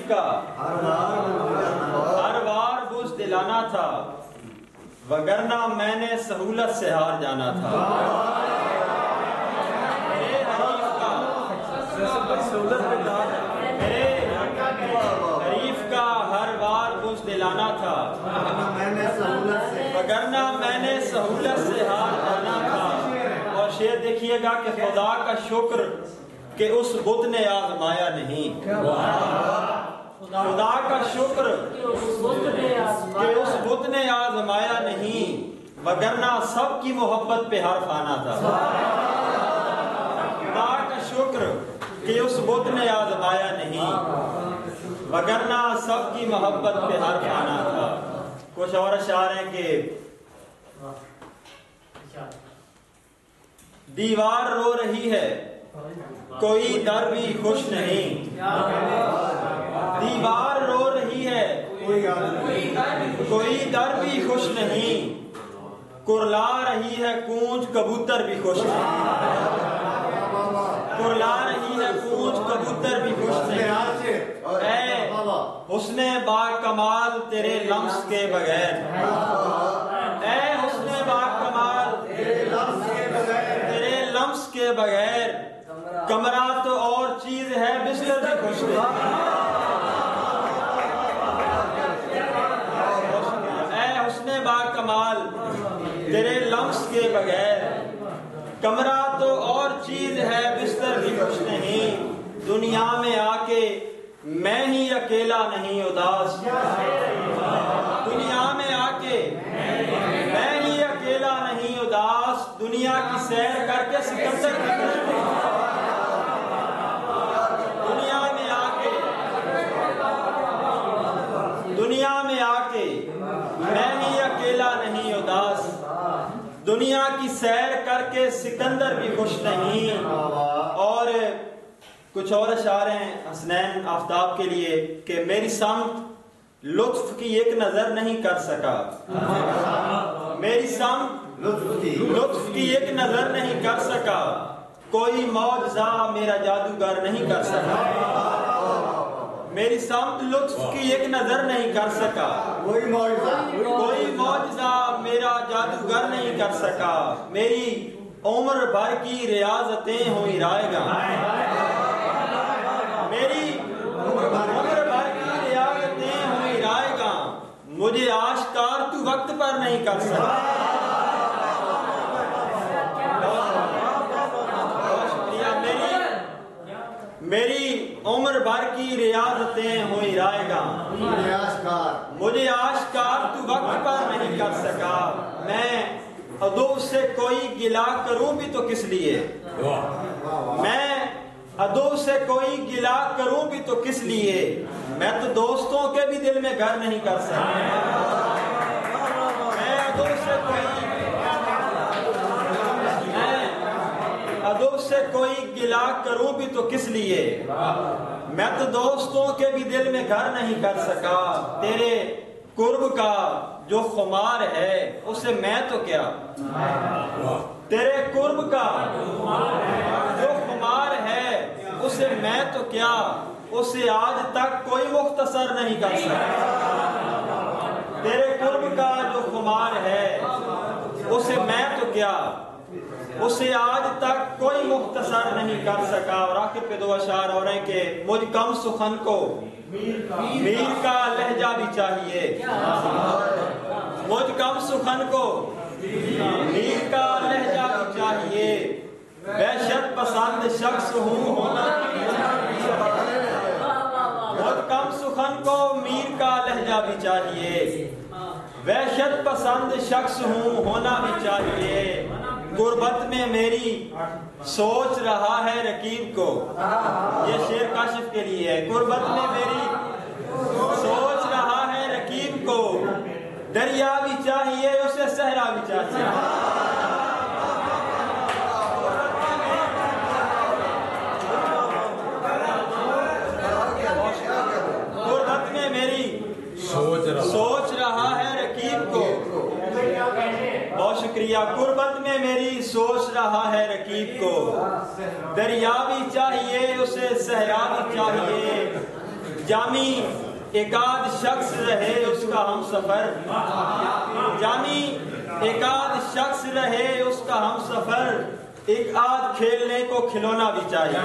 حریف کا ہر وار بوجھ دلانا تھا، وگرنہ میں نے سہولت سے ہار جانا تھا۔ میرے حریف کا ہر وار بوجھ دلانا تھا، وگرنہ میں نے سہولت سے ہار جانا تھا۔ اور شعر دیکھیے گا کہ خدا کا شکر کہ اس بت نے آزمایا نہیں، خدا کا شکر کہ اس بت نے آزمایا نہیں، وگرنہ سب کی محبت پہ حرف آنا تھا۔ خدا کا شکر کہ اس بت نے آزمایا نہیں، وگرنہ سب کی محبت پہ حرف آنا تھا۔ کچھ اور اشعار ہیں کہ دیوار رو رہی ہے کوئی در بھی خوش نہیں، دیوار رو رہی ہے کوئی در بھی خوش نہیں، کرلا رہی ہے کونج کبوتر بھی خوش نہیں، کرلا رہی ہے کونج کبوتر بھی خوش نہیں۔ اے حسن با کمال تیرے لمس کے بغیر، اے حسن با کمال تیرے لمس کے بغیر، کمرہ تو اور چیز ہے بستر بھی خوش نہیں۔ اے حسن با کمال تیرے لمس کے بغیر، کمرہ تو اور چیز ہے بستر بھی خوش نہیں۔ دنیا میں آ کے میں ہی اکیلا نہیں اداس، دنیا میں آ کے میں ہی اکیلا نہیں اداس، دنیا کی سیر کر کے سکندر کی خوش نہیں۔ دنیا میں آ کے میں ہی اکیلا نہیں اداس، دنیا کی سیر کر کے سکندر بھی خوش نہیں۔ اور کچھ اور اشعار ہیں حسنین آفتاب کے لیے کہ میری سمت لطف کی ایک نظر نہیں کر سکا، میری سمت لطف کی ایک نظر نہیں کر سکا، کوئی معجزہ میرا جادوگر نہیں کر سکا، میری سمت لطف کی ایک نظر نہیں کر سکا، کوئی معجزہ میرا جادوگر نہیں کر سکا، میری عمر بھر کی ریاضتیں ہوئی رائے گا، میری عمر بھر کی ریاضتیں ہوئی رائے گا، مجھے آشکار تو وقت پر نہیں کر سکا۔ میری عمر بھر کی ریاضتیں ہوئی رائے گا، مجھے آشکار تو وقت پر نہیں کر سکا، میں ادب سے کوئی گلہ کروں بھی تو کس لیے، میں ادب سے کوئی گلہ کروں بھی تو کس لیے، میں تو دوستوں کے بھی دل میں گھر نہیں کر سکتا، میں ادب سے کوئی گلہ کروں بھی تو کس لیے، میں تو دوستوں کے بھی دل میں گھر نہیں کر سکا، تیرے قرب کا جو خمار ہے اسے میں تو کیا، تیرے قرب کا جو خمار ہے اسے میں تو کیا، اسے آج تک کوئی مختصر نہیں کر سکا، تیرے قرب کا جو خمار ہے اسے میں تو کیا، اسے آج تک کوئی مختصر نہیں کر سکا۔ اور آخر پہ دو اشعار اور ہیں کہ مجھ کم سخن کو میر کا لہجہ بھی چاہیے، مجھ کم سخن کو میر کا لہجہ بھی چاہیے، وحشت پسند شخص ہوں ہونا، مجھ کم سخن کو میر کا لہجہ بھی چاہیے، وحشت پسند شخص ہوں ہونا بھی چاہیے، غربت میں میری سوچ رہا ہے رقیب کو، یہ شعر کاشف کے لیے ہے، غربت میں میری سوچ رہا ہے رقیب کو، دریا بھی چاہیے اسے صحرا بھی چاہیے، غربت میں میری سوچ رہا ہے رقیب کو، بہت شکریہ، غربت میں میری سوچ رہا ہے رقیب کو، دریا بھی چاہیے اسے صحرا بھی چاہیے، جامی ایک آدھ شخص رہے اس کا ہم سفر، جامی ایک آدھ شخص رہے اس کا ہم سفر، ایک آدھ کھیلنے کو کھلونا بھی چاہیے،